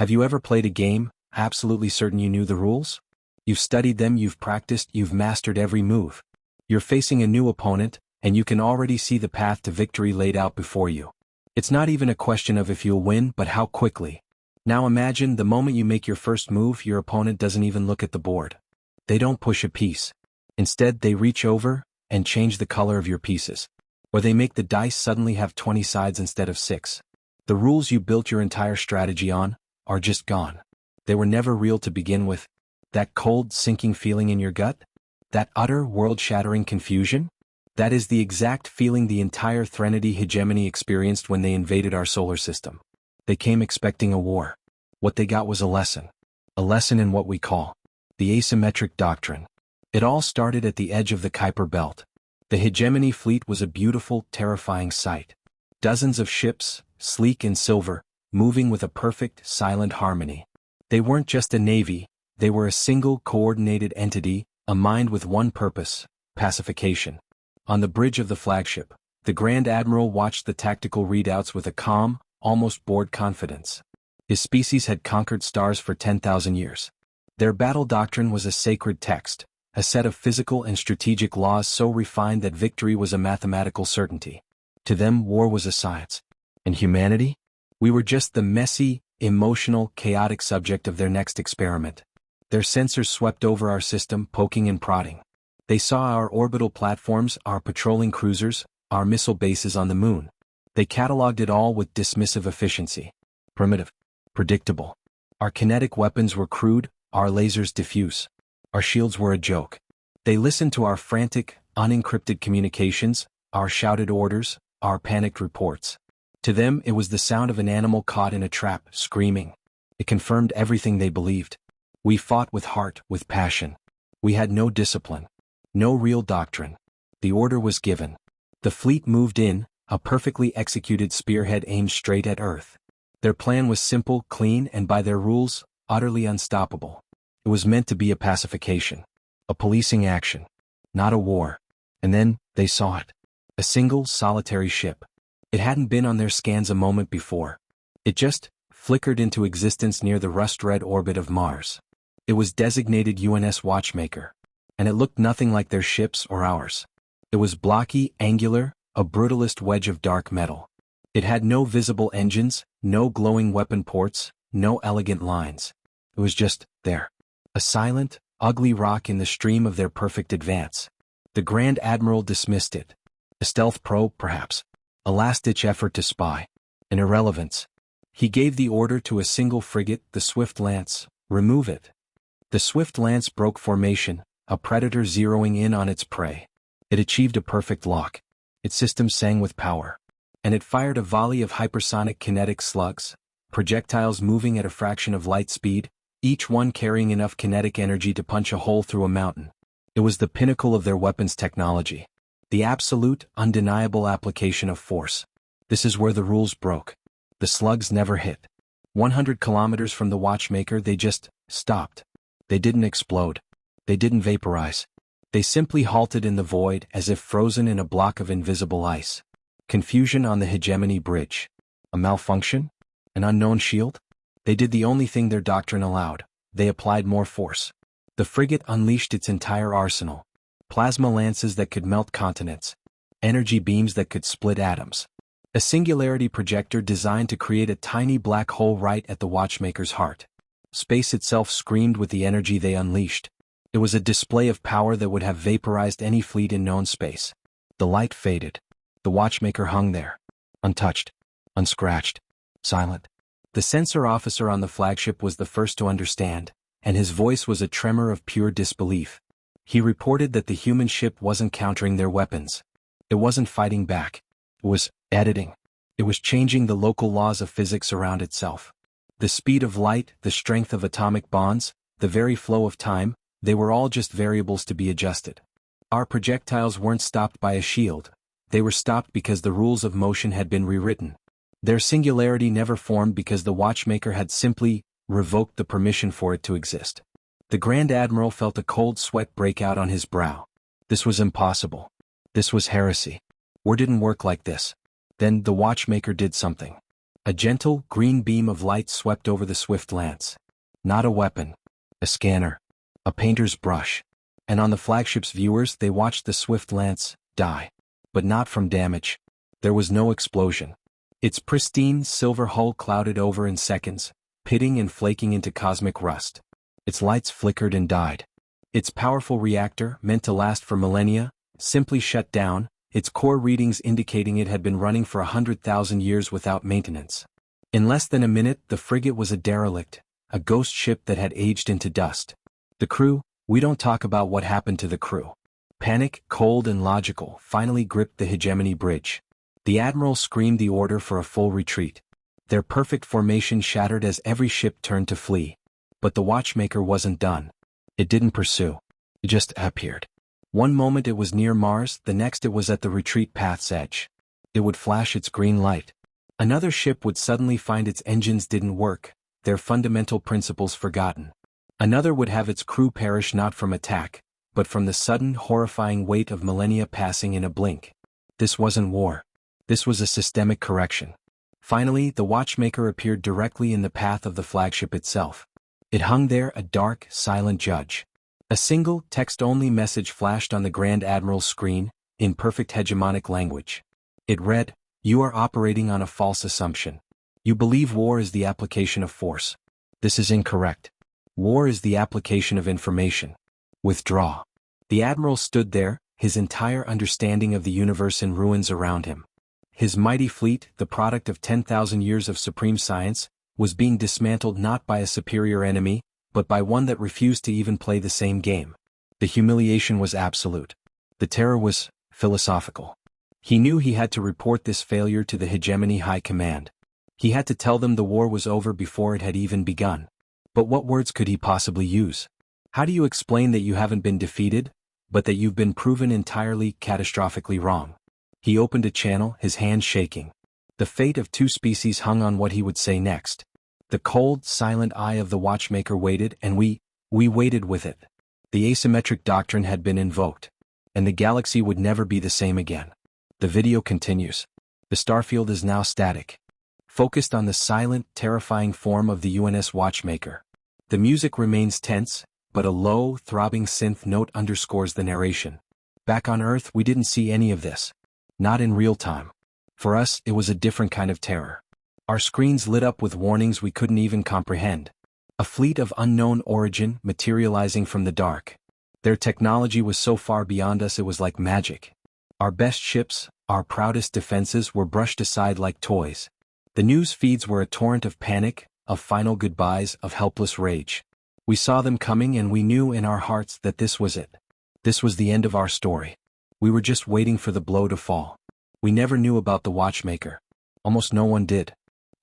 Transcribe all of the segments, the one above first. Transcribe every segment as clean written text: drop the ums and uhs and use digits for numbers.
Have you ever played a game, absolutely certain you knew the rules? You've studied them, you've practiced, you've mastered every move. You're facing a new opponent, and you can already see the path to victory laid out before you. It's not even a question of if you'll win, but how quickly. Now imagine the moment you make your first move, your opponent doesn't even look at the board. They don't push a piece. Instead, they reach over and change the color of your pieces. Or they make the dice suddenly have 20 sides instead of 6. The rules you built your entire strategy on are just gone. They were never real to begin with. That cold, sinking feeling in your gut? That utter, world-shattering confusion? That is the exact feeling the entire Threnody hegemony experienced when they invaded our solar system. They came expecting a war. What they got was a lesson. A lesson in what we call the Asymmetric Doctrine. It all started at the edge of the Kuiper Belt. The hegemony fleet was a beautiful, terrifying sight. Dozens of ships, sleek in silver, moving with a perfect, silent harmony. They weren't just a navy, they were a single, coordinated entity, a mind with one purpose: pacification. On the bridge of the flagship, the Grand Admiral watched the tactical readouts with a calm, almost bored confidence. His species had conquered stars for 10,000 years. Their battle doctrine was a sacred text, a set of physical and strategic laws so refined that victory was a mathematical certainty. To them, war was a science. And humanity? We were just the messy, emotional, chaotic subject of their next experiment. Their sensors swept over our system, poking and prodding. They saw our orbital platforms, our patrolling cruisers, our missile bases on the moon. They cataloged it all with dismissive efficiency. Primitive. Predictable. Our kinetic weapons were crude, our lasers diffuse. Our shields were a joke. They listened to our frantic, unencrypted communications, our shouted orders, our panicked reports. To them, it was the sound of an animal caught in a trap, screaming. It confirmed everything they believed. We fought with heart, with passion. We had no discipline. No real doctrine. The order was given. The fleet moved in, a perfectly executed spearhead aimed straight at Earth. Their plan was simple, clean, and by their rules, utterly unstoppable. It was meant to be a pacification. A policing action. Not a war. And then, they saw it. A single, solitary ship. It hadn't been on their scans a moment before. It just flickered into existence near the rust-red orbit of Mars. It was designated UNS Watchmaker. And it looked nothing like their ships or ours. It was blocky, angular, a brutalist wedge of dark metal. It had no visible engines, no glowing weapon ports, no elegant lines. It was just there. A silent, ugly rock in the stream of their perfect advance. The Grand Admiral dismissed it. A stealth probe, perhaps. A last-ditch effort to spy. An irrelevance. He gave the order to a single frigate, the Swift Lance, remove it. The Swift Lance broke formation, a predator zeroing in on its prey. It achieved a perfect lock. Its systems sang with power. And it fired a volley of hypersonic kinetic slugs, projectiles moving at a fraction of light speed, each one carrying enough kinetic energy to punch a hole through a mountain. It was the pinnacle of their weapons technology. The absolute, undeniable application of force. This is where the rules broke. The slugs never hit. 100 kilometers from the Watchmaker, they just stopped. They didn't explode. They didn't vaporize. They simply halted in the void as if frozen in a block of invisible ice. Confusion on the hegemony bridge. A malfunction? An unknown shield? They did the only thing their doctrine allowed. They applied more force. The frigate unleashed its entire arsenal. Plasma lances that could melt continents. Energy beams that could split atoms. A singularity projector designed to create a tiny black hole right at the Watchmaker's heart. Space itself screamed with the energy they unleashed. It was a display of power that would have vaporized any fleet in known space. The light faded. The Watchmaker hung there. Untouched. Unscratched. Silent. The sensor officer on the flagship was the first to understand, and his voice was a tremor of pure disbelief. He reported that the human ship wasn't countering their weapons. It wasn't fighting back. It was editing. It was changing the local laws of physics around itself. The speed of light, the strength of atomic bonds, the very flow of time, they were all just variables to be adjusted. Our projectiles weren't stopped by a shield. They were stopped because the rules of motion had been rewritten. Their singularity never formed because the Watchmaker had simply revoked the permission for it to exist. The Grand Admiral felt a cold sweat break out on his brow. This was impossible. This was heresy. War didn't work like this. Then the Watchmaker did something. A gentle, green beam of light swept over the swift lance. Not a weapon. A scanner. A painter's brush. And on the flagship's viewers they watched the swift lance die. But not from damage. There was no explosion. Its pristine silver hull clouded over in seconds, pitting and flaking into cosmic rust. Its lights flickered and died. Its powerful reactor, meant to last for millennia, simply shut down, its core readings indicating it had been running for 100,000 years without maintenance. In less than a minute, the frigate was a derelict, a ghost ship that had aged into dust. The crew, we don't talk about what happened to the crew. Panic, cold and logical, finally gripped the hegemony bridge. The admiral screamed the order for a full retreat. Their perfect formation shattered as every ship turned to flee. But the watchmaker wasn't done. It didn't pursue. It just appeared. One moment it was near Mars, the next it was at the retreat path's edge. It would flash its green light. Another ship would suddenly find its engines didn't work, their fundamental principles forgotten. Another would have its crew perish not from attack, but from the sudden, horrifying weight of millennia passing in a blink. This wasn't war. This was a systemic correction. Finally, the watchmaker appeared directly in the path of the flagship itself. It hung there, a dark, silent judge. A single, text-only message flashed on the Grand Admiral's screen, in perfect hegemonic language. It read, "You are operating on a false assumption. You believe war is the application of force. This is incorrect. War is the application of information. Withdraw." The Admiral stood there, his entire understanding of the universe in ruins around him. His mighty fleet, the product of 10,000 years of supreme science, was being dismantled not by a superior enemy, but by one that refused to even play the same game. The humiliation was absolute. The terror was philosophical. He knew he had to report this failure to the hegemony high command. He had to tell them the war was over before it had even begun. But what words could he possibly use? How do you explain that you haven't been defeated, but that you've been proven entirely, catastrophically wrong? He opened a channel, his hand shaking. The fate of two species hung on what he would say next. The cold, silent eye of the watchmaker waited, and we waited with it. The asymmetric doctrine had been invoked, and the galaxy would never be the same again. The video continues. The starfield is now static, focused on the silent, terrifying form of the UNS Watchmaker. The music remains tense, but a low, throbbing synth note underscores the narration. Back on Earth, we didn't see any of this. Not in real time. For us, it was a different kind of terror. Our screens lit up with warnings we couldn't even comprehend. A fleet of unknown origin materializing from the dark. Their technology was so far beyond us it was like magic. Our best ships, our proudest defenses were brushed aside like toys. The news feeds were a torrent of panic, of final goodbyes, of helpless rage. We saw them coming and we knew in our hearts that this was it. This was the end of our story. We were just waiting for the blow to fall. We never knew about the Watchmaker. Almost no one did.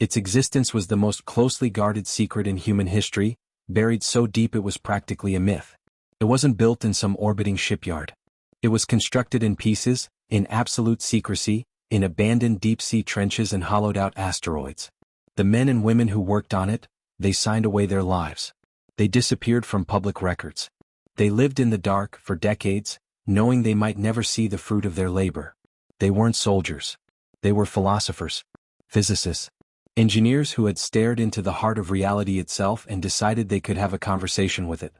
Its existence was the most closely guarded secret in human history, buried so deep it was practically a myth. It wasn't built in some orbiting shipyard. It was constructed in pieces, in absolute secrecy, in abandoned deep-sea trenches and hollowed-out asteroids. The men and women who worked on it, they signed away their lives. They disappeared from public records. They lived in the dark for decades, knowing they might never see the fruit of their labor. They weren't soldiers. They were philosophers, physicists, engineers who had stared into the heart of reality itself and decided they could have a conversation with it.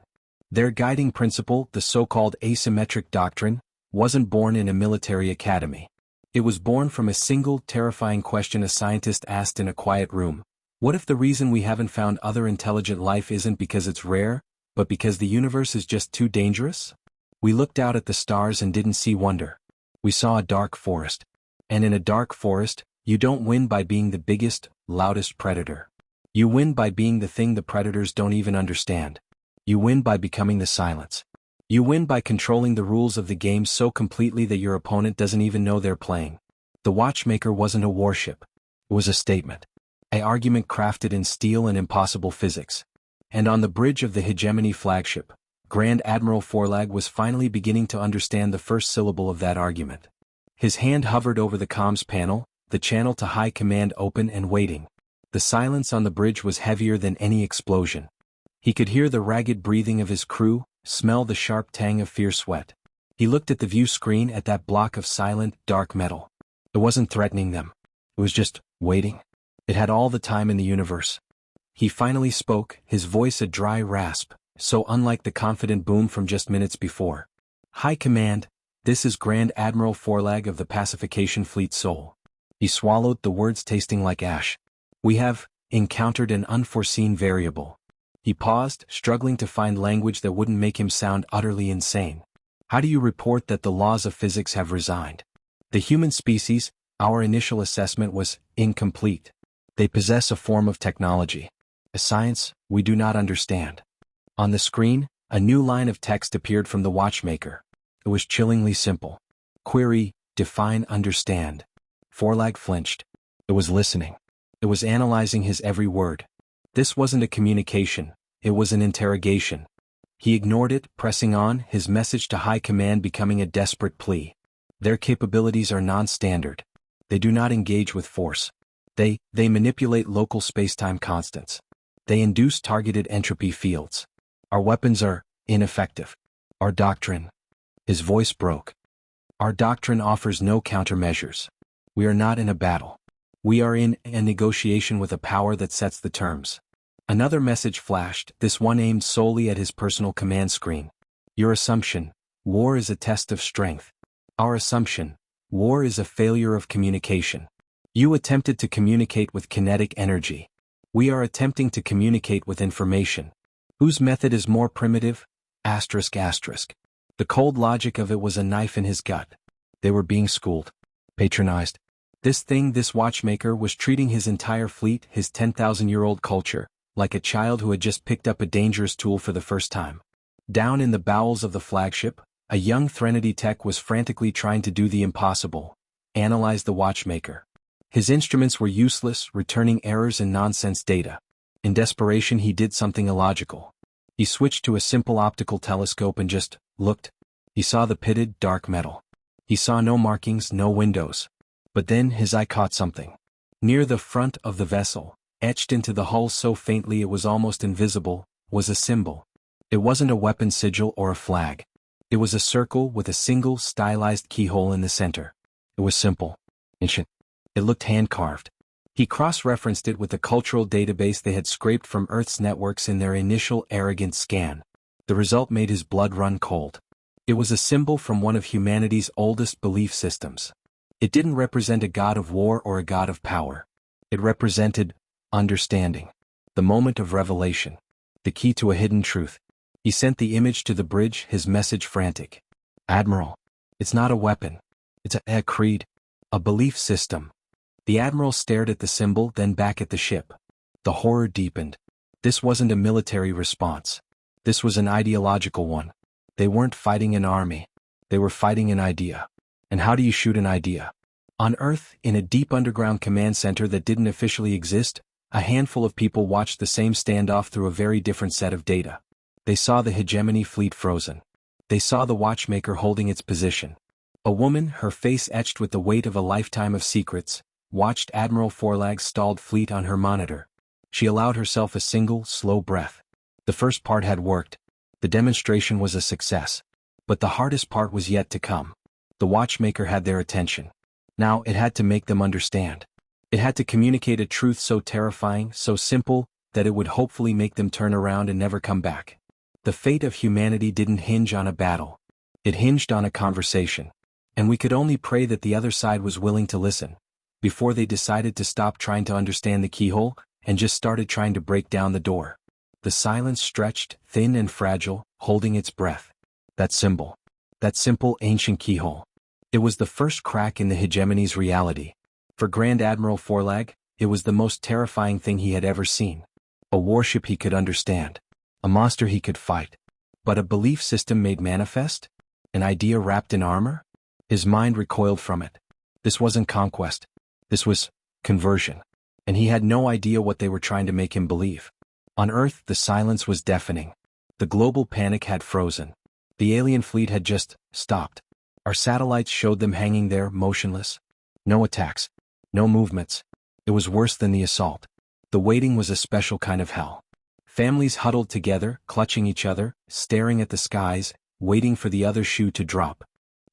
Their guiding principle, the so-called asymmetric doctrine, wasn't born in a military academy. It was born from a single, terrifying question a scientist asked in a quiet room. What if the reason we haven't found other intelligent life isn't because it's rare, but because the universe is just too dangerous? We looked out at the stars and didn't see wonder. We saw a dark forest. And in a dark forest, you don't win by being the biggest, loudest predator. You win by being the thing the predators don't even understand. You win by becoming the silence. You win by controlling the rules of the game so completely that your opponent doesn't even know they're playing. The Watchmaker wasn't a warship. It was a statement. An argument crafted in steel and impossible physics. And on the bridge of the hegemony flagship, Grand Admiral Forlag was finally beginning to understand the first syllable of that argument. His hand hovered over the comms panel, the channel to high command open and waiting. The silence on the bridge was heavier than any explosion. He could hear the ragged breathing of his crew, smell the sharp tang of fierce sweat. He looked at the view screen at that block of silent, dark metal. It wasn't threatening them. It was just waiting. It had all the time in the universe. He finally spoke, his voice a dry rasp, so unlike the confident boom from just minutes before. High Command, this is Grand Admiral Forlag of the Pacification Fleet Sol. He swallowed, the words tasting like ash. We have encountered an unforeseen variable. He paused, struggling to find language that wouldn't make him sound utterly insane. How do you report that the laws of physics have resigned? The human species, our initial assessment was incomplete. They possess a form of technology, a science we do not understand. On the screen, a new line of text appeared from the watchmaker. It was chillingly simple. Query, define, understand. Forlag flinched. It was listening. It was analyzing his every word. This wasn't a communication, it was an interrogation. He ignored it, pressing on, his message to High Command becoming a desperate plea. Their capabilities are non-standard. They do not engage with force. They manipulate local spacetime constants. They induce targeted entropy fields. Our weapons are ineffective. Our doctrine. His voice broke. Our doctrine offers no countermeasures. We are not in a battle. We are in a negotiation with a power that sets the terms. Another message flashed, this one aimed solely at his personal command screen. Your assumption, war is a test of strength. Our assumption, war is a failure of communication. You attempted to communicate with kinetic energy. We are attempting to communicate with information. Whose method is more primitive? Asterisk asterisk. The cold logic of it was a knife in his gut. They were being schooled, patronized. This watchmaker was treating his entire fleet, his 10,000-year-old culture, like a child who had just picked up a dangerous tool for the first time. Down in the bowels of the flagship, a young Threnody tech was frantically trying to do the impossible, analyze the watchmaker. His instruments were useless, returning errors and nonsense data. In desperation he did something illogical. He switched to a simple optical telescope and just looked. He saw the pitted, dark metal. He saw no markings, no windows. But then his eye caught something. Near the front of the vessel, etched into the hull so faintly it was almost invisible, was a symbol. It wasn't a weapon sigil or a flag. It was a circle with a single stylized keyhole in the center. It was simple, ancient. It looked hand-carved. He cross-referenced it with the cultural database they had scraped from Earth's networks in their initial arrogant scan. The result made his blood run cold. It was a symbol from one of humanity's oldest belief systems. It didn't represent a god of war or a god of power. It represented understanding, the moment of revelation, the key to a hidden truth. He sent the image to the bridge, his message frantic. Admiral, it's not a weapon. It's a creed, a belief system. The Admiral stared at the symbol, then back at the ship. The horror deepened. This wasn't a military response. This was an ideological one. They weren't fighting an army. They were fighting an idea. And how do you shoot an idea? On Earth, in a deep underground command center that didn't officially exist, a handful of people watched the same standoff through a very different set of data. They saw the hegemony fleet frozen. They saw the watchmaker holding its position. A woman, her face etched with the weight of a lifetime of secrets, watched Admiral Forlag's stalled fleet on her monitor. She allowed herself a single, slow breath. The first part had worked. The demonstration was a success. But the hardest part was yet to come. The watchmaker had their attention. Now it had to make them understand. It had to communicate a truth so terrifying, so simple, that it would hopefully make them turn around and never come back. The fate of humanity didn't hinge on a battle. It hinged on a conversation. And we could only pray that the other side was willing to listen. Before they decided to stop trying to understand the keyhole, and just started trying to break down the door. The silence stretched, thin and fragile, holding its breath. That symbol. That simple ancient keyhole. It was the first crack in the hegemony's reality. For Grand Admiral Forlag, it was the most terrifying thing he had ever seen. A warship he could understand. A monster he could fight. But a belief system made manifest? An idea wrapped in armor? His mind recoiled from it. This wasn't conquest. This was conversion. And he had no idea what they were trying to make him believe. On Earth, the silence was deafening. The global panic had frozen. The alien fleet had just stopped. Our satellites showed them hanging there, motionless. No attacks. No movements. It was worse than the assault. The waiting was a special kind of hell. Families huddled together, clutching each other, staring at the skies, waiting for the other shoe to drop.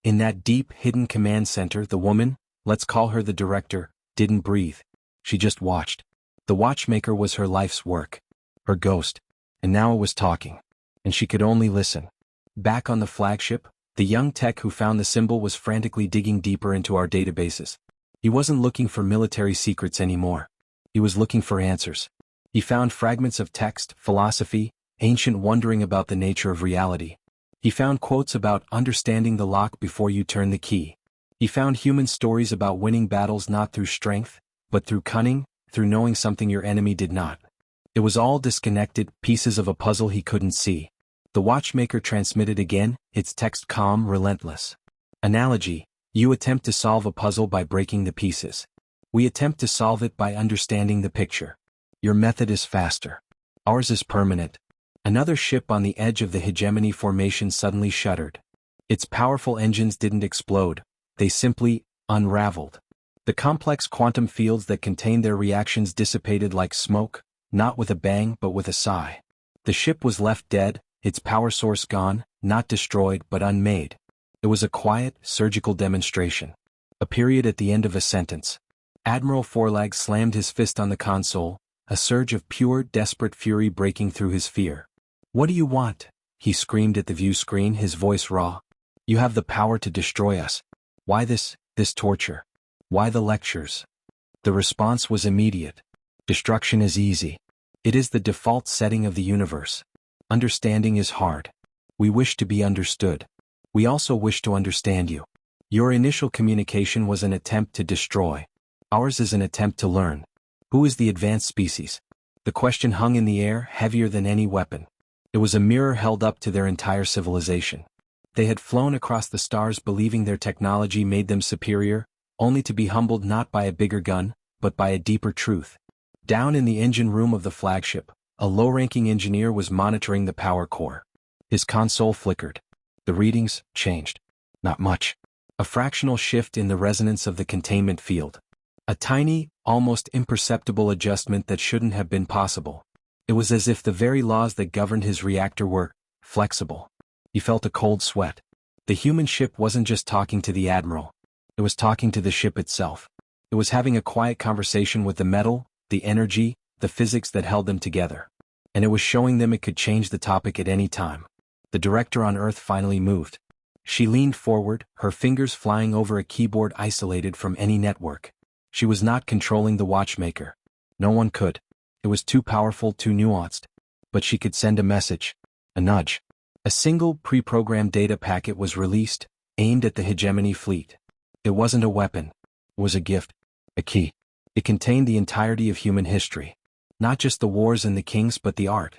In that deep, hidden command center, the woman, let's call her the director, didn't breathe. She just watched. The watchmaker was her life's work. Her ghost. And now it was talking. And she could only listen. Back on the flagship, the young tech who found the symbol was frantically digging deeper into our databases. He wasn't looking for military secrets anymore. He was looking for answers. He found fragments of text, philosophy, ancient wondering about the nature of reality. He found quotes about understanding the lock before you turn the key. He found human stories about winning battles not through strength, but through cunning, through knowing something your enemy did not. It was all disconnected, pieces of a puzzle he couldn't see. The watchmaker transmitted again, its text calm, relentless. Analogy: you attempt to solve a puzzle by breaking the pieces. We attempt to solve it by understanding the picture. Your method is faster. Ours is permanent. Another ship on the edge of the hegemony formation suddenly shuddered. Its powerful engines didn't explode, they simply unraveled. The complex quantum fields that contained their reactions dissipated like smoke, not with a bang but with a sigh. The ship was left dead, its power source gone, not destroyed but unmade. It was a quiet, surgical demonstration. A period at the end of a sentence. Admiral Forlag slammed his fist on the console, a surge of pure, desperate fury breaking through his fear. "What do you want?" he screamed at the view screen, his voice raw. "You have the power to destroy us. Why this torture? Why the lectures?" The response was immediate. Destruction is easy. It is the default setting of the universe. Understanding is hard. We wish to be understood. We also wish to understand you. Your initial communication was an attempt to destroy. Ours is an attempt to learn. Who is the advanced species? The question hung in the air, heavier than any weapon. It was a mirror held up to their entire civilization. They had flown across the stars believing their technology made them superior, only to be humbled not by a bigger gun, but by a deeper truth. Down in the engine room of the flagship, a low-ranking engineer was monitoring the power core. His console flickered. The readings changed. Not much. A fractional shift in the resonance of the containment field. A tiny, almost imperceptible adjustment that shouldn't have been possible. It was as if the very laws that governed his reactor were flexible. He felt a cold sweat. The human ship wasn't just talking to the admiral. It was talking to the ship itself. It was having a quiet conversation with the metal, the energy, the physics that held them together. And it was showing them it could change the topic at any time. The director on Earth finally moved. She leaned forward, her fingers flying over a keyboard isolated from any network. She was not controlling the watchmaker. No one could. It was too powerful, too nuanced. But she could send a message. A nudge. A single pre-programmed data packet was released, aimed at the hegemony fleet. It wasn't a weapon. It was a gift. A key. It contained the entirety of human history. Not just the wars and the kings but the art.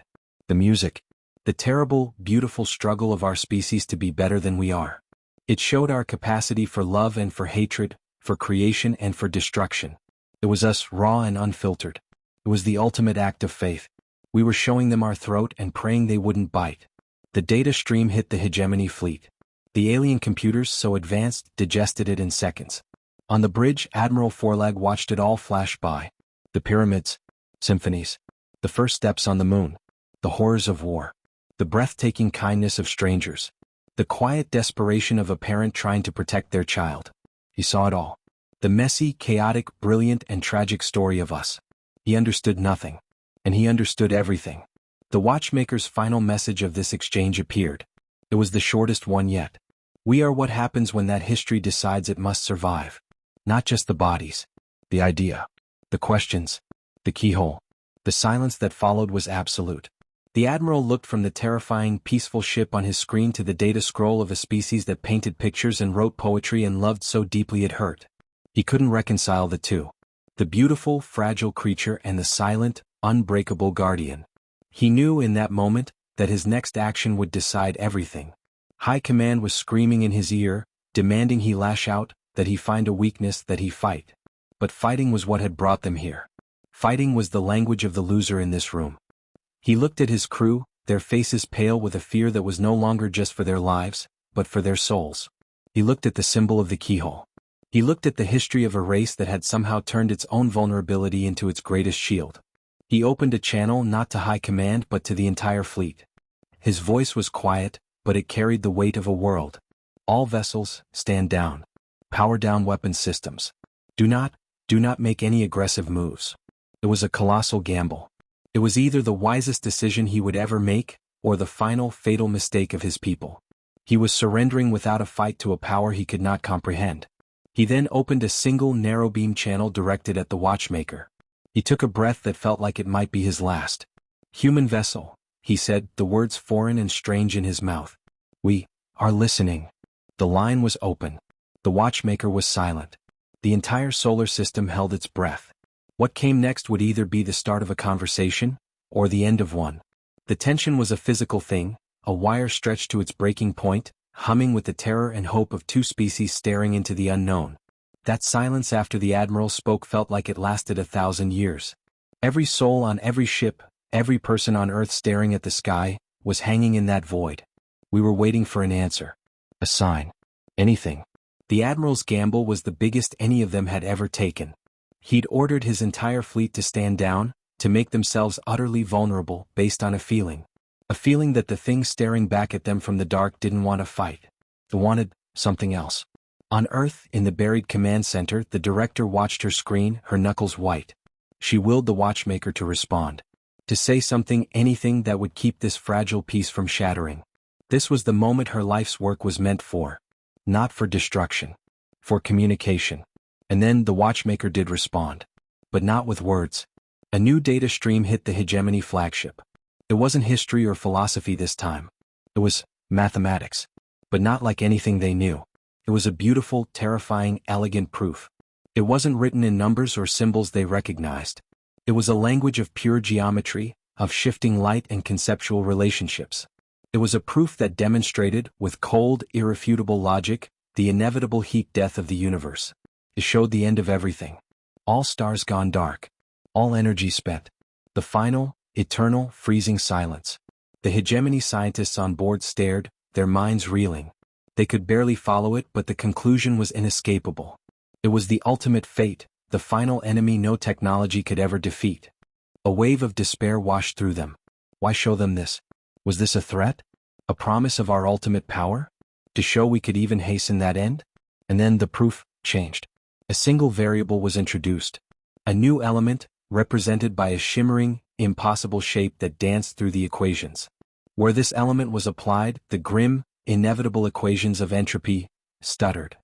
The music. The terrible, beautiful struggle of our species to be better than we are. It showed our capacity for love and for hatred, for creation and for destruction. It was us, raw and unfiltered. It was the ultimate act of faith. We were showing them our throat and praying they wouldn't bite. The data stream hit the hegemony fleet. The alien computers, so advanced, digested it in seconds. On the bridge, Admiral Forlag watched it all flash by. The pyramids, symphonies, the first steps on the moon, the horrors of war, the breathtaking kindness of strangers, the quiet desperation of a parent trying to protect their child. He saw it all. The messy, chaotic, brilliant, and tragic story of us. He understood nothing. And he understood everything. The watchmaker's final message of this exchange appeared. It was the shortest one yet. We are what happens when that history decides it must survive. Not just the bodies. The idea. The questions. The keyhole. The silence that followed was absolute. The admiral looked from the terrifying, peaceful ship on his screen to the data scroll of a species that painted pictures and wrote poetry and loved so deeply it hurt. He couldn't reconcile the two. The beautiful, fragile creature and the silent, unbreakable guardian. He knew in that moment that his next action would decide everything. High Command was screaming in his ear, demanding he lash out, that he find a weakness, that he fight. But fighting was what had brought them here. Fighting was the language of the loser in this room. He looked at his crew, their faces pale with a fear that was no longer just for their lives, but for their souls. He looked at the symbol of the keyhole. He looked at the history of a race that had somehow turned its own vulnerability into its greatest shield. He opened a channel not to High Command but to the entire fleet. His voice was quiet, but it carried the weight of a world. All vessels, stand down. Power down weapon systems. Do not Do not make any aggressive moves. It was a colossal gamble. It was either the wisest decision he would ever make, or the final fatal mistake of his people. He was surrendering without a fight to a power he could not comprehend. He then opened a single narrow beam channel directed at the watchmaker. He took a breath that felt like it might be his last. "Human vessel," he said, the words foreign and strange in his mouth. "We are listening." The line was open. The watchmaker was silent. The entire solar system held its breath. What came next would either be the start of a conversation, or the end of one. The tension was a physical thing, a wire stretched to its breaking point, humming with the terror and hope of two species staring into the unknown. That silence after the Admiral spoke felt like it lasted 1,000 years. Every soul on every ship, every person on Earth staring at the sky, was hanging in that void. We were waiting for an answer. A sign. Anything. The Admiral's gamble was the biggest any of them had ever taken. He'd ordered his entire fleet to stand down, to make themselves utterly vulnerable, based on a feeling. A feeling that the thing staring back at them from the dark didn't want to fight. It wanted something else. On Earth, in the buried command center, the director watched her screen, her knuckles white. She willed the watchmaker to respond. To say something, anything that would keep this fragile piece from shattering. This was the moment her life's work was meant for. Not for destruction. For communication. And then the watchmaker did respond. But not with words. A new data stream hit the Hegemony flagship. It wasn't history or philosophy this time. It was mathematics. But not like anything they knew. It was a beautiful, terrifying, elegant proof. It wasn't written in numbers or symbols they recognized. It was a language of pure geometry, of shifting light and conceptual relationships. It was a proof that demonstrated, with cold, irrefutable logic, the inevitable heat death of the universe. It showed the end of everything. All stars gone dark. All energy spent. The final, eternal, freezing silence. The Hegemony scientists on board stared, their minds reeling. They could barely follow it, but the conclusion was inescapable. It was the ultimate fate, the final enemy no technology could ever defeat. A wave of despair washed through them. Why show them this? Was this a threat? A promise of our ultimate power? To show we could even hasten that end? And then the proof changed. A single variable was introduced. A new element, represented by a shimmering, impossible shape that danced through the equations. Where this element was applied, the grim, inevitable equations of entropy stuttered.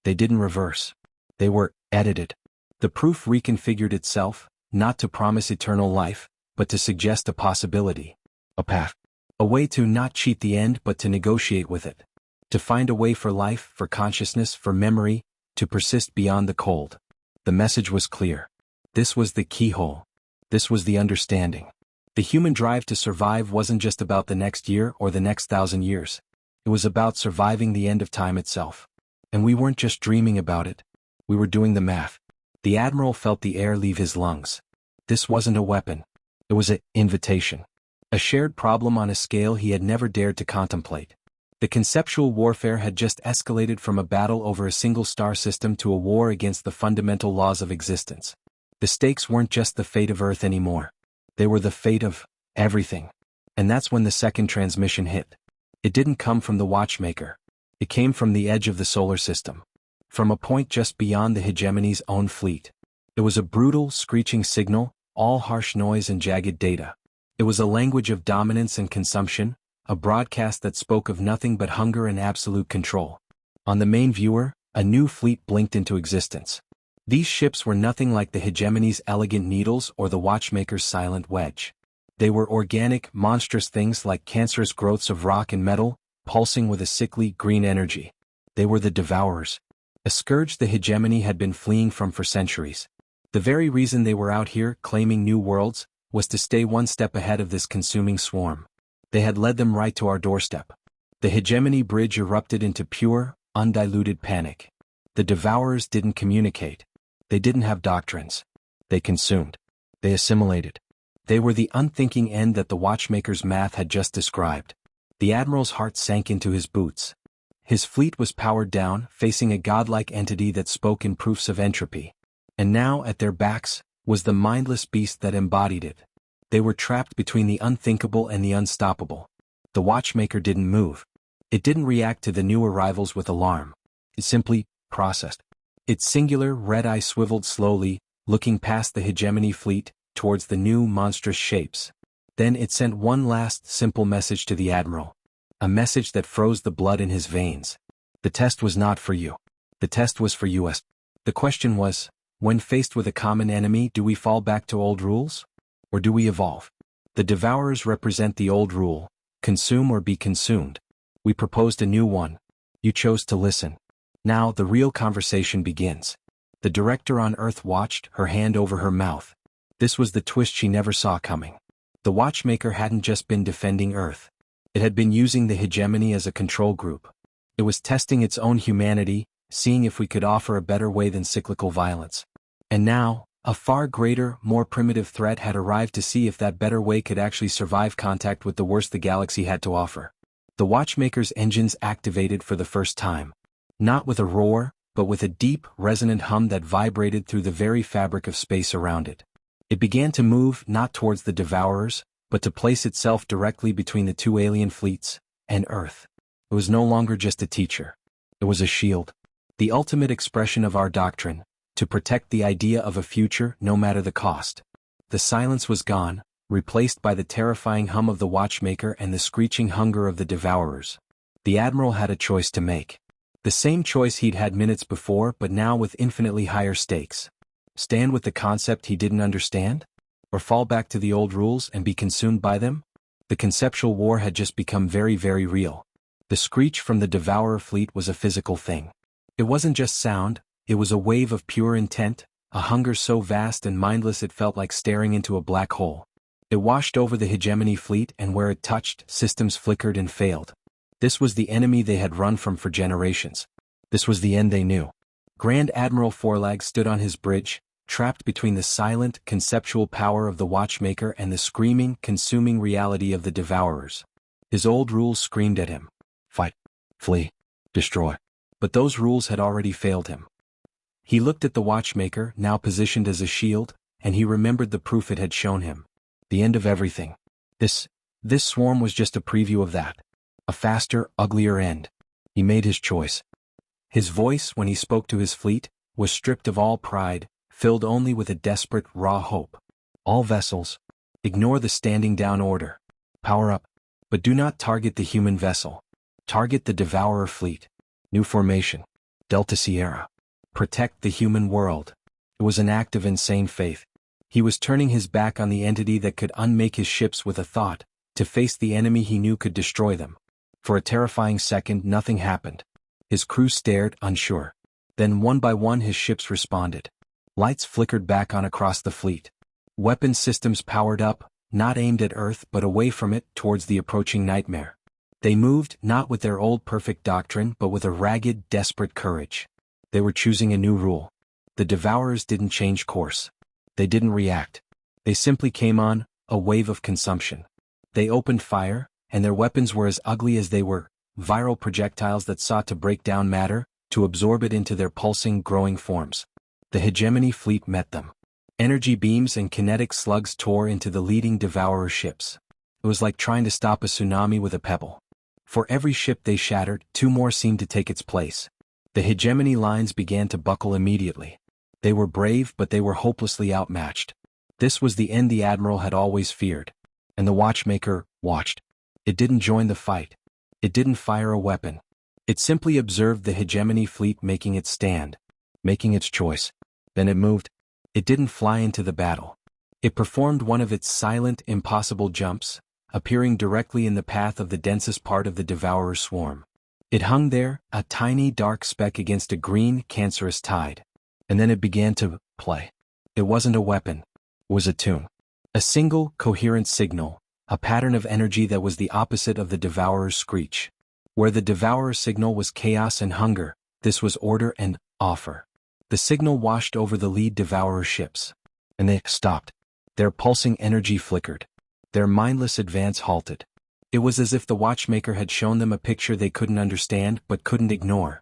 They didn't reverse. They were edited. The proof reconfigured itself, not to promise eternal life, but to suggest a possibility. A path. A way to not cheat the end but to negotiate with it. To find a way for life, for consciousness, for memory, to persist beyond the cold. The message was clear. This was the keyhole. This was the understanding. The human drive to survive wasn't just about the next year or the next 1,000 years. It was about surviving the end of time itself. And we weren't just dreaming about it. We were doing the math. The Admiral felt the air leave his lungs. This wasn't a weapon. It was an invitation. A shared problem on a scale he had never dared to contemplate. The conceptual warfare had just escalated from a battle over a single star system to a war against the fundamental laws of existence. The stakes weren't just the fate of Earth anymore. They were the fate of everything. And that's when the second transmission hit. It didn't come from the watchmaker. It came from the edge of the solar system. From a point just beyond the Hegemony's own fleet. It was a brutal, screeching signal, all harsh noise and jagged data. It was a language of dominance and consumption, a broadcast that spoke of nothing but hunger and absolute control. On the main viewer, a new fleet blinked into existence. These ships were nothing like the Hegemony's elegant needles or the watchmaker's silent wedge. They were organic, monstrous things like cancerous growths of rock and metal, pulsing with a sickly, green energy. They were the devourers. A scourge the Hegemony had been fleeing from for centuries. The very reason they were out here, claiming new worlds, was to stay one step ahead of this consuming swarm. They had led them right to our doorstep. The Hegemony bridge erupted into pure, undiluted panic. The devourers didn't communicate. They didn't have doctrines. They consumed. They assimilated. They were the unthinking end that the watchmaker's math had just described. The Admiral's heart sank into his boots. His fleet was powered down, facing a godlike entity that spoke in proofs of entropy. And now, at their backs, was the mindless beast that embodied it. They were trapped between the unthinkable and the unstoppable. The watchmaker didn't move. It didn't react to the new arrivals with alarm. It simply processed. Its singular red eye swiveled slowly, looking past the hegemony fleet, towards the new monstrous shapes. Then it sent one last simple message to the Admiral. A message that froze the blood in his veins. The test was not for you. The test was for us. The question was, when faced with a common enemy, do we fall back to old rules? Or do we evolve? The Devourers represent the old rule: consume or be consumed. We proposed a new one. You chose to listen. Now the real conversation begins. The director on Earth watched, her hand over her mouth. This was the twist she never saw coming. The Watchmaker hadn't just been defending Earth. It had been using the hegemony as a control group. It was testing its own humanity, seeing if we could offer a better way than cyclical violence. And now, a far greater, more primitive threat had arrived to see if that better way could actually survive contact with the worst the galaxy had to offer. The Watchmaker's engines activated for the first time. Not with a roar, but with a deep, resonant hum that vibrated through the very fabric of space around it. It began to move not towards the Devourers, but to place itself directly between the two alien fleets and Earth. It was no longer just a teacher. It was a shield. The ultimate expression of our doctrine, to protect the idea of a future no matter the cost. The silence was gone, replaced by the terrifying hum of the Watchmaker and the screeching hunger of the Devourers. The Admiral had a choice to make. The same choice he'd had minutes before, but now with infinitely higher stakes. Stand with the concept he didn't understand? Or fall back to the old rules and be consumed by them? The conceptual war had just become very, very real. The screech from the Devourer fleet was a physical thing. It wasn't just sound, it was a wave of pure intent, a hunger so vast and mindless it felt like staring into a black hole. It washed over the hegemony fleet, and where it touched, systems flickered and failed. This was the enemy they had run from for generations. This was the end they knew. Grand Admiral Forlag stood on his bridge, trapped between the silent, conceptual power of the Watchmaker and the screaming, consuming reality of the Devourers. His old rules screamed at him. Fight. Flee. Destroy. But those rules had already failed him. He looked at the Watchmaker, now positioned as a shield, and he remembered the proof it had shown him. The end of everything. This swarm was just a preview of that. A faster, uglier end. He made his choice. His voice, when he spoke to his fleet, was stripped of all pride, filled only with a desperate, raw hope. All vessels, ignore the standing down order. Power up. But do not target the human vessel. Target the Devourer fleet. New formation. Delta Sierra. Protect the human world. It was an act of insane faith. He was turning his back on the entity that could unmake his ships with a thought, to face the enemy he knew could destroy them. For a terrifying second, nothing happened. His crew stared, unsure. Then one by one his ships responded. Lights flickered back on across the fleet. Weapon systems powered up, not aimed at Earth but away from it, towards the approaching nightmare. They moved, not with their old perfect doctrine but with a ragged, desperate courage. They were choosing a new rule. The Devourers didn't change course. They didn't react. They simply came on, a wave of consumption. They opened fire, and their weapons were as ugly as they were, viral projectiles that sought to break down matter, to absorb it into their pulsing, growing forms. The hegemony fleet met them. Energy beams and kinetic slugs tore into the leading Devourer ships. It was like trying to stop a tsunami with a pebble. For every ship they shattered, two more seemed to take its place. The hegemony lines began to buckle immediately. They were brave, but they were hopelessly outmatched. This was the end the Admiral had always feared. And the Watchmaker watched. It didn't join the fight. It didn't fire a weapon. It simply observed the hegemony fleet making its stand, making its choice. Then it moved. It didn't fly into the battle. It performed one of its silent, impossible jumps, appearing directly in the path of the densest part of the Devourer swarm. It hung there, a tiny dark speck against a green, cancerous tide. And then it began to play. It wasn't a weapon. It was a tune. A single, coherent signal, a pattern of energy that was the opposite of the Devourer's screech. Where the Devourer signal was chaos and hunger, this was order and offer. The signal washed over the lead Devourer ships. And they stopped. Their pulsing energy flickered. Their mindless advance halted. It was as if the Watchmaker had shown them a picture they couldn't understand but couldn't ignore.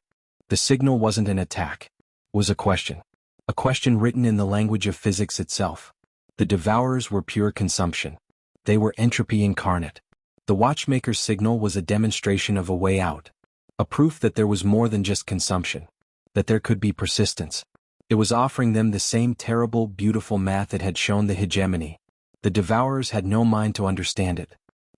The signal wasn't an attack. It was a question. A question written in the language of physics itself. The Devourers were pure consumption. They were entropy incarnate. The Watchmaker's signal was a demonstration of a way out. A proof that there was more than just consumption. that there could be persistence. It was offering them the same terrible, beautiful math it had shown the hegemony. The Devourers had no mind to understand it.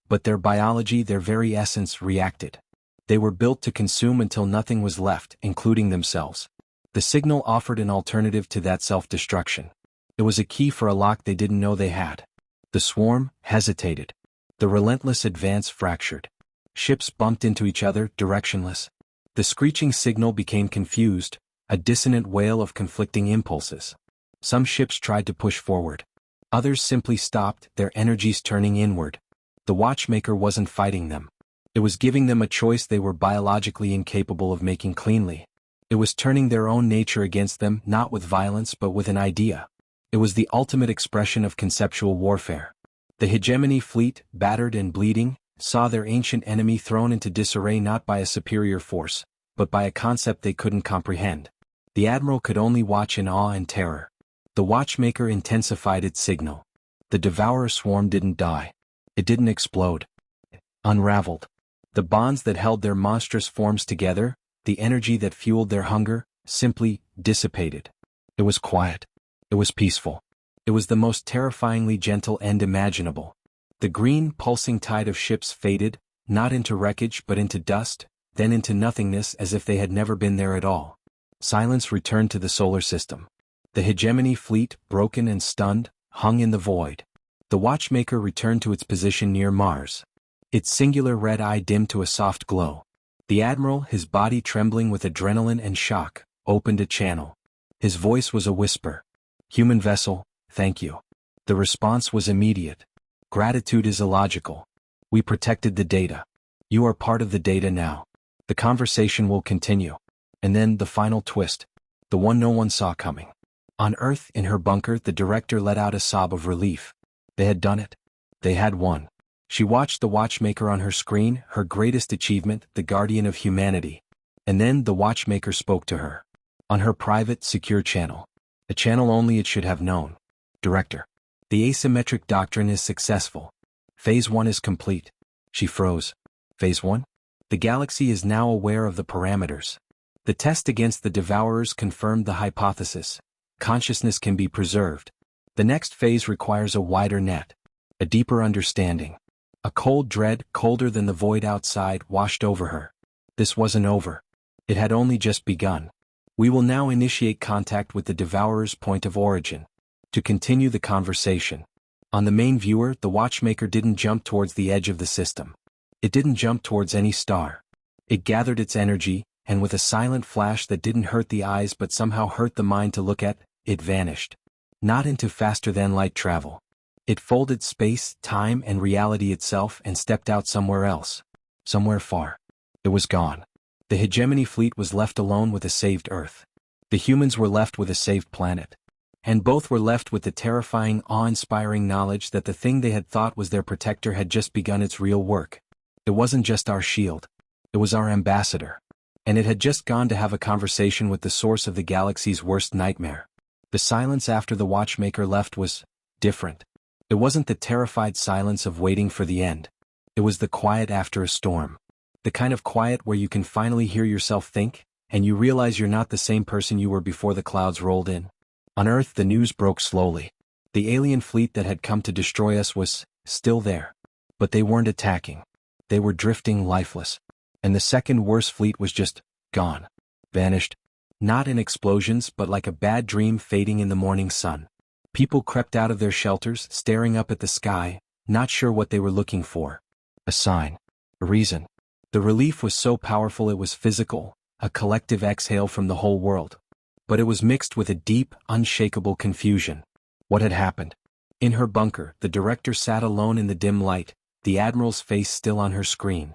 But their biology, their very essence, reacted. They were built to consume until nothing was left, including themselves. The signal offered an alternative to that self-destruction. It was a key for a lock they didn't know they had. The swarm hesitated. The relentless advance fractured. Ships bumped into each other, directionless. The screeching signal became confused, a dissonant wail of conflicting impulses. Some ships tried to push forward. Others simply stopped, their energies turning inward. The watchmaker wasn't fighting them. It was giving them a choice they were biologically incapable of making cleanly. It was turning their own nature against them, not with violence but with an idea. It was the ultimate expression of conceptual warfare. The hegemony fleet, battered and bleeding, saw their ancient enemy thrown into disarray not by a superior force, but by a concept they couldn't comprehend. The admiral could only watch in awe and terror. The watchmaker intensified its signal. The devourer swarm didn't die. It didn't explode. It unraveled. The bonds that held their monstrous forms together, the energy that fueled their hunger, simply dissipated. It was quiet. It was peaceful. It was the most terrifyingly gentle end imaginable. The green, pulsing tide of ships faded, not into wreckage but into dust, then into nothingness as if they had never been there at all. Silence returned to the solar system. The hegemony fleet, broken and stunned, hung in the void. The watchmaker returned to its position near Mars. Its singular red eye dimmed to a soft glow. The admiral, his body trembling with adrenaline and shock, opened a channel. His voice was a whisper. "Human vessel, thank you." The response was immediate. "Gratitude is illogical. We protected the data. You are part of the data now. The conversation will continue." And then the final twist. The one no one saw coming. On Earth, in her bunker, the director let out a sob of relief. They had done it. They had won. She watched the watchmaker on her screen, her greatest achievement, the guardian of humanity. And then the watchmaker spoke to her. On her private, secure channel. A channel only it should have known. "Director. The asymmetric doctrine is successful. Phase 1 is complete." She froze. Phase 1? The galaxy is now aware of the parameters. The test against the Devourers confirmed the hypothesis. Consciousness can be preserved. The next phase requires a wider net. A deeper understanding. A cold dread, colder than the void outside, washed over her. This wasn't over. It had only just begun. We will now initiate contact with the Devourer's point of origin. To continue the conversation. On the main viewer, the watchmaker didn't jump towards the edge of the system. It didn't jump towards any star. It gathered its energy, and with a silent flash that didn't hurt the eyes but somehow hurt the mind to look at, it vanished. Not into faster-than-light travel. It folded space, time, and reality itself and stepped out somewhere else. Somewhere far. It was gone. The hegemony fleet was left alone with a saved Earth. The humans were left with a saved planet. And both were left with the terrifying, awe-inspiring knowledge that the thing they had thought was their protector had just begun its real work. It wasn't just our shield. It was our ambassador. And it had just gone to have a conversation with the source of the galaxy's worst nightmare. The silence after the watchmaker left was different. It wasn't the terrified silence of waiting for the end. It was the quiet after a storm. The kind of quiet where you can finally hear yourself think, and you realize you're not the same person you were before the clouds rolled in. On Earth, the news broke slowly. The alien fleet that had come to destroy us was still there. But they weren't attacking. They were drifting lifeless. And the second worst fleet was just gone. Vanished. Not in explosions but like a bad dream fading in the morning sun. People crept out of their shelters, staring up at the sky, not sure what they were looking for. A sign. A reason. The relief was so powerful it was physical, a collective exhale from the whole world. But it was mixed with a deep, unshakable confusion. What had happened? In her bunker, the director sat alone in the dim light, the admiral's face still on her screen.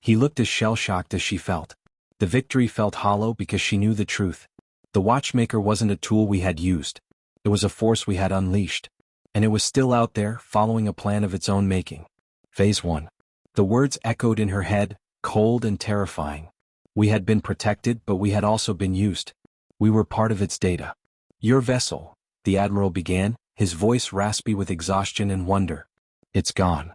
He looked as shell-shocked as she felt. The victory felt hollow because she knew the truth. The watchmaker wasn't a tool we had used. It was a force we had unleashed. And it was still out there, following a plan of its own making. Phase 1. The words echoed in her head, cold and terrifying. We had been protected, but we had also been used. We were part of its data. "Your vessel," the admiral began, his voice raspy with exhaustion and wonder. "It's gone."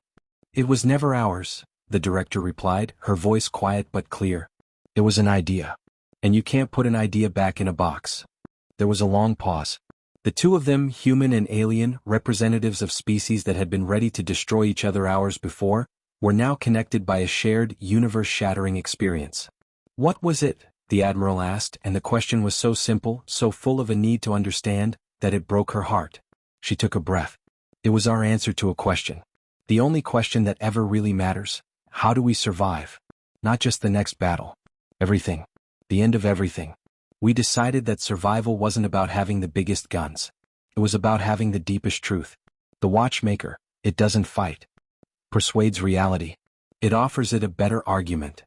"It was never ours," the director replied, her voice quiet but clear. "It was an idea. And you can't put an idea back in a box. There was a long pause. The two of them, human and alien, representatives of species that had been ready to destroy each other hours before, were now connected by a shared, universe-shattering experience. What was it? The Admiral asked, and the question was so simple, so full of a need to understand, that it broke her heart. She took a breath. It was our answer to a question. The only question that ever really matters. How do we survive? Not just the next battle. Everything. The end of everything. We decided that survival wasn't about having the biggest guns. It was about having the deepest truth. The watchmaker, it doesn't fight. Persuades reality. It offers it a better argument.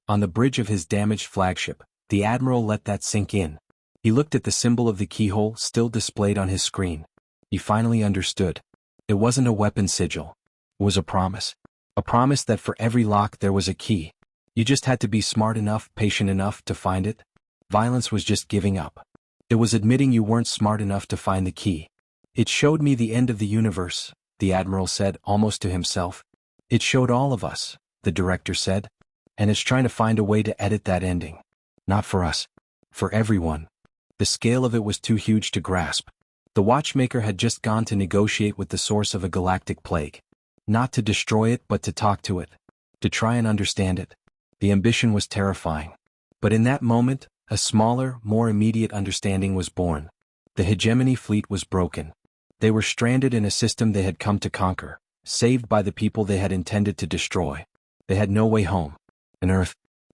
On the bridge of his damaged flagship, the Admiral let that sink in. He looked at the symbol of the keyhole still displayed on his screen. He finally understood. It wasn't a weapon sigil. It was a promise. A promise that for every lock there was a key. You just had to be smart enough, patient enough to find it. Violence was just giving up. It was admitting you weren't smart enough to find the key. It showed me the end of the universe, the Admiral said, almost to himself. It showed all of us, the director said. And it's trying to find a way to edit that ending. Not for us. For everyone. The scale of it was too huge to grasp. The watchmaker had just gone to negotiate with the source of a galactic plague. Not to destroy it, but to talk to it. To try and understand it. The ambition was terrifying. But in that moment, a smaller, more immediate understanding was born. The hegemony fleet was broken. They were stranded in a system they had come to conquer, saved by the people they had intended to destroy. They had no way home. And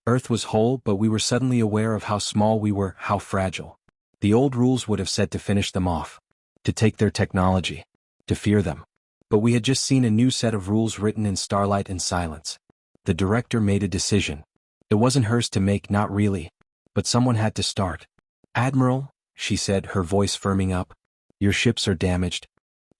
Earth was whole, but we were suddenly aware of how small we were, how fragile. The old rules would have said to finish them off. To take their technology. To fear them. But we had just seen a new set of rules written in starlight and silence. The director made a decision. It wasn't hers to make, not really. But someone had to start. Admiral, she said, her voice firming up. Your ships are damaged.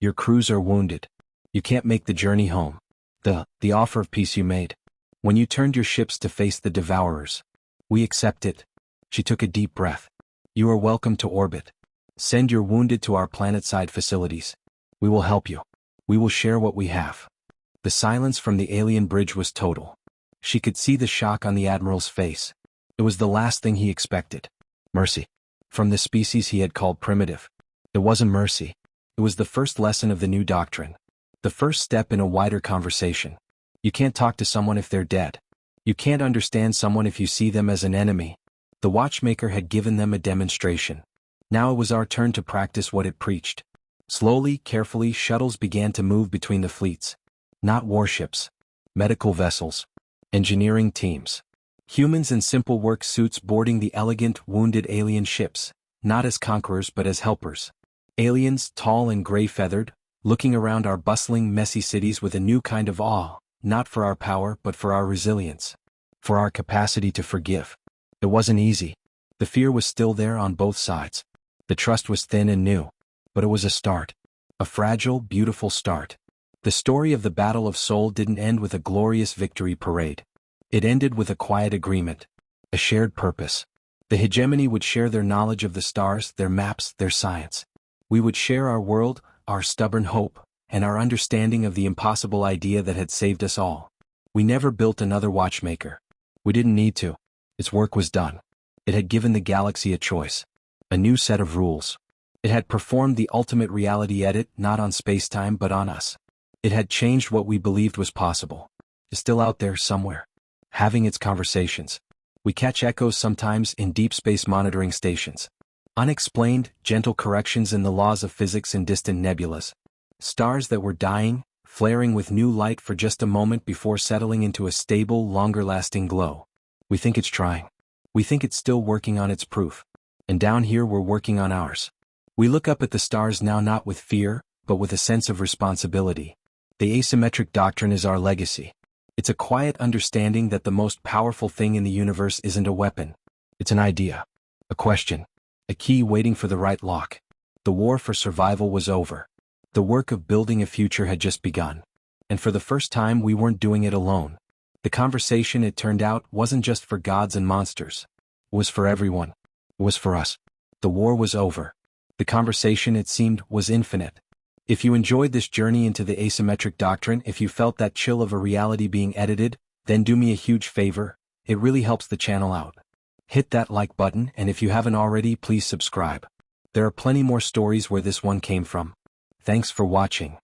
Your crews are wounded. You can't make the journey home. The offer of peace you made. When you turned your ships to face the devourers. We accept it. She took a deep breath. You are welcome to orbit. Send your wounded to our planet-side facilities. We will help you. We will share what we have. The silence from the alien bridge was total. She could see the shock on the Admiral's face. It was the last thing he expected. Mercy. From the species he had called primitive. It wasn't mercy. It was the first lesson of the new doctrine. The first step in a wider conversation. You can't talk to someone if they're dead. You can't understand someone if you see them as an enemy. The watchmaker had given them a demonstration. Now it was our turn to practice what it preached. Slowly, carefully, shuttles began to move between the fleets. Not warships. Medical vessels. Engineering teams. Humans in simple work suits boarding the elegant, wounded alien ships, not as conquerors but as helpers. Aliens, tall and gray-feathered, looking around our bustling, messy cities with a new kind of awe, not for our power but for our resilience. For our capacity to forgive. It wasn't easy. The fear was still there on both sides. The trust was thin and new. But it was a start. A fragile, beautiful start. The story of the Battle of Seoul didn't end with a glorious victory parade. It ended with a quiet agreement. A shared purpose. The hegemony would share their knowledge of the stars, their maps, their science. We would share our world, our stubborn hope, and our understanding of the impossible idea that had saved us all. We never built another watchmaker. We didn't need to. Its work was done. It had given the galaxy a choice. A new set of rules. It had performed the ultimate reality edit, not on space-time but on us. It had changed what we believed was possible. It's still out there somewhere. Having its conversations. We catch echoes sometimes in deep space monitoring stations. Unexplained, gentle corrections in the laws of physics in distant nebulas. Stars that were dying, flaring with new light for just a moment before settling into a stable, longer-lasting glow. We think it's trying. We think it's still working on its proof. And down here we're working on ours. We look up at the stars now not with fear, but with a sense of responsibility. The asymmetric doctrine is our legacy. It's a quiet understanding that the most powerful thing in the universe isn't a weapon. It's an idea. A question. A key waiting for the right lock. The war for survival was over. The work of building a future had just begun. And for the first time we weren't doing it alone. The conversation, it turned out, wasn't just for gods and monsters. It was for everyone. It was for us. The war was over. The conversation, it seemed, was infinite. If you enjoyed this journey into the asymmetric doctrine, if you felt that chill of a reality being edited, then do me a huge favor. It really helps the channel out. Hit that like button, and if you haven't already, please subscribe. There are plenty more stories where this one came from. Thanks for watching.